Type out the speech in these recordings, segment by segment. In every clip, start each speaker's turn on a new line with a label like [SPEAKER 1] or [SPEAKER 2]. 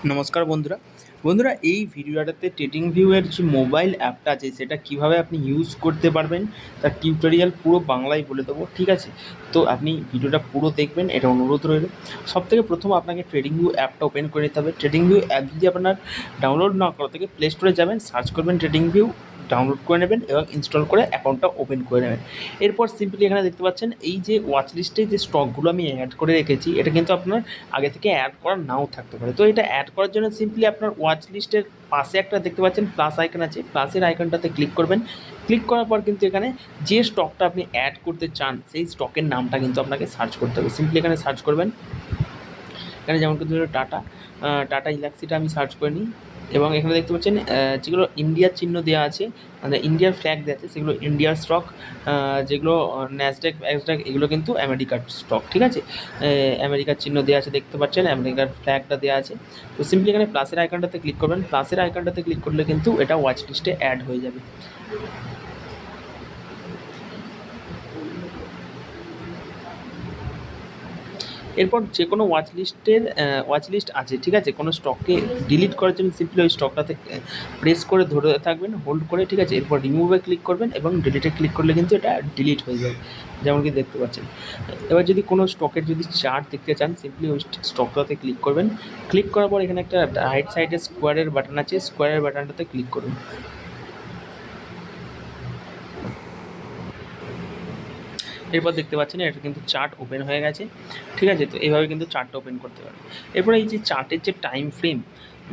[SPEAKER 1] নমস্কার বন্ধুরা এই ভিডিওটাতে ট্রেডিং ভিউ এর যে মোবাইল অ্যাপটা আছে সেটা কিভাবে আপনি ইউজ করতে পারবেন তার টিউটোরিয়াল পুরো বাংলায় বলে দেবো, ঠিক আছে? তো আপনি ভিডিওটা পুরো দেখবেন, এটা অনুরোধ রইল। সবথেকে প্রথম আপনাকে ট্রেডিং ভিউ অ্যাপটা ওপেন করে নিতে হবে। ট্রেডিং ভিউ অ্যাপ যদি আপনার ডাউনলোড না করা থেকে প্লে স্টোরে যাবেন, সার্চ করবেন ট্রেডিং ভিউ, ডাউনলোড করে নেবেন এবং ইনস্টল করে অ্যাকাউন্টটা ওপেন করে নেবেন। এরপর সিম্পলি এখানে দেখতে পাচ্ছেন এই যে ওয়াচ লিস্টে যে স্টকগুলো আমি অ্যাড করে রেখেছি, এটা কিন্তু আপনার আগে থেকে অ্যাড করা নাও থাকতে পারে। তো এটা অ্যাড করার জন্য সিম্পলি আপনার ওয়াচ লিস্টের পাশে একটা দেখতে পাচ্ছেন প্লাস আইকন আছে, প্লাসের আইকনটাতে ক্লিক করবেন। ক্লিক করার পর কিন্তু এখানে যে স্টকটা আপনি অ্যাড করতে চান সেই স্টকের নামটা কিন্তু আপনাকে সার্চ করতে হবে। সিম্পলি এখানে সার্চ করবেন। এখানে যেমন কিন্তু টাটা ইলাক্সিটা আমি সার্চ করে নিই এবং এখানে দেখতে পাচ্ছেন যেগুলো ইন্ডিয়ার চিহ্ন দেওয়া আছে, মানে ইন্ডিয়ার ফ্ল্যাগ দেওয়া আছে, সেগুলো ইন্ডিয়ার স্টক। যেগুলো ন্যাসড্যাক ফ্যাসড্যাক এগুলো কিন্তু আমেরিকার স্টক, ঠিক আছে? আমেরিকার চিহ্ন দেওয়া আছে, দেখতে পাচ্ছেন আমেরিকার ফ্ল্যাগটা দেওয়া আছে। তো সিম্পলি এখানে প্লাসের আইকনটাতে ক্লিক করবেন। প্লাসের আইকনটাতে ক্লিক করলে কিন্তু এটা ওয়াচ লিস্টে অ্যাড হয়ে যাবে। এরপর যে কোনো ওয়াচ লিস্ট আছে, ঠিক আছে? কোনো স্টককে ডিলিট করার জন্য সিম্পলি ওই স্টকটাতে প্রেস করে ধরে থাকবেন, হোল্ড করে, ঠিক আছে? এরপর রিমুভে ক্লিক করবেন এবং ডিলিটে ক্লিক করলে কিন্তু এটা ডিলিট হয়ে যাবে, যেমন কি দেখতে পাচ্ছেন। এবার যদি কোনো স্টকের যদি চার্ট দেখতে চান, সিম্পলি ওই স্টকটাতে ক্লিক করবেন। ক্লিক করার পর এখানে একটা রাইট সাইডে স্কোয়ারের বাটন আছে, স্কোয়ারের বাটনটাতে ক্লিক করুন। এরপর দেখতে পাচ্ছেন এটা কিন্তু চার্ট ওপেন হয়ে গেছে, ঠিক আছে? তো এইভাবে কিন্তু চার্টটা ওপেন করতে পারবেন। এরপরে এই যে চার্টের যে টাইম ফ্রেম,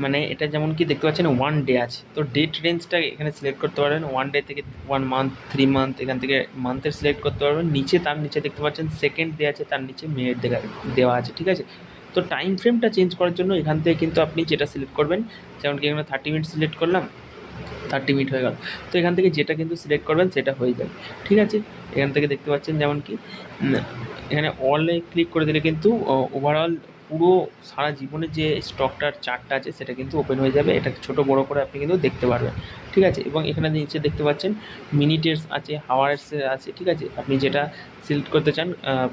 [SPEAKER 1] মানে এটা যেমন কি দেখতে পাচ্ছেন 1 ডে আছে, তো ডেট রেঞ্জটা এখানে সিলেক্ট করতে পারবেন। 1 ডে থেকে 1 মান্থ, 3 মান্থ, এখান থেকে মান্থের সিলেক্ট করতে পারবেন। তার নিচে দেখতে পাচ্ছেন সেকেন্ড দেওয়া আছে, তার নিচে মিনিট দেওয়া আছে, ঠিক আছে? তো টাইম ফ্রেমটা চেঞ্জ করার জন্য এখান থেকে কিন্তু আপনি যেটা সিলেক্ট করবেন, যেমন কি এখানে 30 মিনিট সিলেক্ট করলাম, 30 মিনিট হয়ে গেল। তো এখান থেকে যেটা কিন্তু সিলেক্ট করবেন সেটা হয়ে যাবে, ঠিক আছে? এখান থেকে দেখতে পাচ্ছেন যেমন কি এখানে অলে ক্লিক করে দিলে কিন্তু ওভারঅল পুরো সারা জীবনের যে স্টকটার চার্টটা আছে সেটা কিন্তু ওপেন হয়ে যাবে। এটা ছোটো বড়ো করে আপনি কিন্তু দেখতে পারবেন, ঠিক আছে? এবং এখানে নিচে দেখতে পাচ্ছেন মিনিটের আছে, হাওয়ার্সের আছে, ঠিক আছে? আপনি যেটা সিলেক্ট করতে চান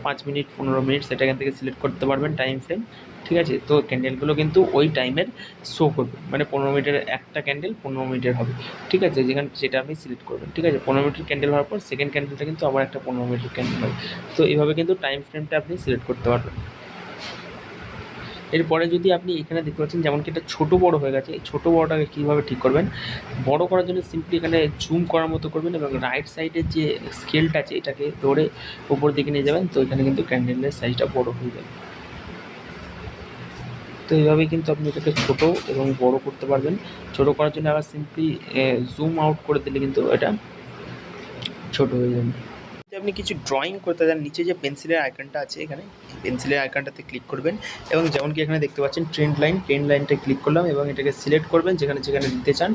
[SPEAKER 1] 5 মিনিট, 15 মিনিট, সেটা এখান থেকে সিলেক্ট করতে পারবেন টাইম ফ্রেম, ঠিক আছে? তো ক্যান্ডেলগুলো কিন্তু ওই টাইমের শো করবে, মানে 15 মিনিটের একটা ক্যান্ডেল 15 মিনিটের হবে, ঠিক আছে? যেটা আপনি সিলেক্ট করবেন, ঠিক আছে? 15 মিনিটের ক্যান্ডেল হওয়ার পর সেকেন্ড ক্যান্ডেলটা কিন্তু আবার একটা 15 মিনিটের ক্যান্ডেল হবে। তো এইভাবে কিন্তু টাইম ফ্রেমটা আপনি সিলেক্ট করতে পারবেন। এরপরে যদি আপনি এখানে দেখতে পাচ্ছেন যেমন কি এটা ছোটো বড়ো হয়ে গেছে, এই ছোটো বড়োটাকে কীভাবে ঠিক করবেন? বড় করার জন্য সিম্পলি এখানে জুম করার মতো করবেন এবং রাইট সাইডের যে স্কেলটা আছে এটাকে ধরে উপর দিকে নিয়ে যাবেন, তো এখানে কিন্তু ক্যান্ডেলের সাইজটা বড় হয়ে যাবে। তো এইভাবেই কিন্তু আপনি এটাকে ছোটো এবং বড় করতে পারবেন। ছোটো করার জন্য আবার সিম্পলি জুম আউট করে দিলে কিন্তু এটা ছোটো হয়ে যাবে। যদি আপনি কিছু ড্রয়িং করতে চান, নিচে যে পেন্সিলের আইকনটা আছে, এখানে পেন্সিলের আইকনটাতে ক্লিক করবেন এবং যেমন কি এখানে দেখতে পাচ্ছেন ট্রেন্ড লাইনটা ক্লিক করলাম এবং এটাকে সিলেক্ট করবেন যেখানে যেখানে দিতে চান,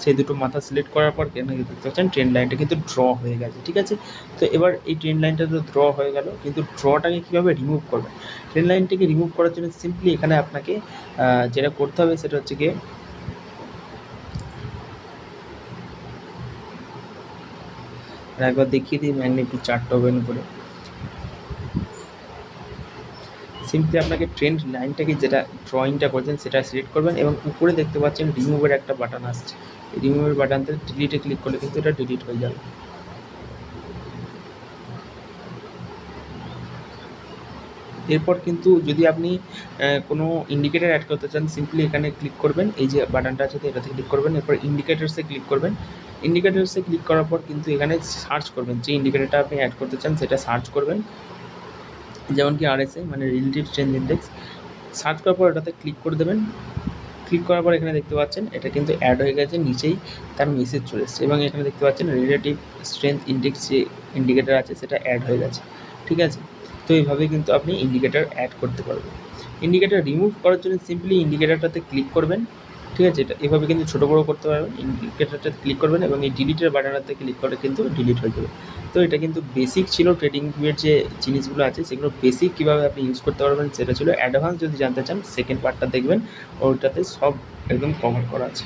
[SPEAKER 1] সেই দুটো মাথা সিলেক্ট করার পর এখানে দেখতে পাচ্ছেন ট্রেন্ড লাইনটা কিন্তু ড্র হয়ে গেছে, ঠিক আছে? তো এবার এই ট্রেন্ড লাইনটা তো ড্র হয়ে গেল, কিন্তু ড্রটাকে কীভাবে রিমুভ করবেন? ট্রেন্ড লাইনটাকে রিমুভ করার জন্য সিম্পলি এখানে আপনাকে যেটা করতে হবে সেটা হচ্ছে গিয়ে একবার দেখিয়ে দিই ম্যাগনেটিক চার্টটা ওপেন করে। সিম্পলি আপনাকে ট্রেন্ড লাইনটাকে যেটা ড্রয়িংটা করছেন সেটা সিলেক্ট করবেন এবং উপরে দেখতে পাচ্ছেন রিমুভের একটা বাটন আসছে, এই রিমুভের বাটনতে ডিলিটে ক্লিক করলে কিন্তু এটা ডিলিট হয়ে যাবে। এরপর কিন্তু যদি আপনি কোনো ইন্ডিকেটার অ্যাড করতে চান, সিম্পলি এখানে ক্লিক করবেন, এই যে বাটনটা আছে এটাতে ক্লিক করবেন, এরপর ইন্ডিকেটার্সে ক্লিক করবেন। ইন্ডিকেটার্সে ক্লিক করার পর কিন্তু এখানে সার্চ করবেন, যে ইন্ডিকেটারটা আপনি অ্যাড করতে চান সেটা সার্চ করবেন, যেমন কি RSI মানে রিলেটিভ স্ট্রেংথ ইন্ডেক্স। সার্চ করার পর এটাতে ক্লিক করে দেবেন। ক্লিক করার পর এখানে দেখতে পাচ্ছেন এটা কিন্তু অ্যাড হয়ে গেছে, নিচেই তার মেসেজ চলে এসেছে এবং এখানে দেখতে পাচ্ছেন রিলেটিভ স্ট্রেংথ ইন্ডেক্স যে ইন্ডিকেটার আছে সেটা অ্যাড হয়ে গেছে, ঠিক আছে? তো এইভাবে কিন্তু আপনি ইন্ডিকেটার অ্যাড করতে পারবেন। ইন্ডিকেটার রিমুভ করার জন্য সিম্পলি ইন্ডিকেটারটাতে ক্লিক করবেন, ঠিক আছে? এটা এভাবে কিন্তু ছোটো বড়ো করতে পারবেন। ইন্ডিকেটারটাতে ক্লিক করবেন এবং এই ডিলিটের বাটনটাতে ক্লিক করে কিন্তু ডিলিট হয়ে যাবে। তো এটা কিন্তু বেসিক ছিল ট্রেডিং ভিউয়ের যে জিনিসগুলো আছে সেগুলো বেসিক কীভাবে আপনি ইউজ করতে পারবেন সেটা ছিল। অ্যাডভান্স যদি জানতে চান সেকেন্ড পার্টটা দেখবেন, ওটাতে সব একদম কভার করা আছে।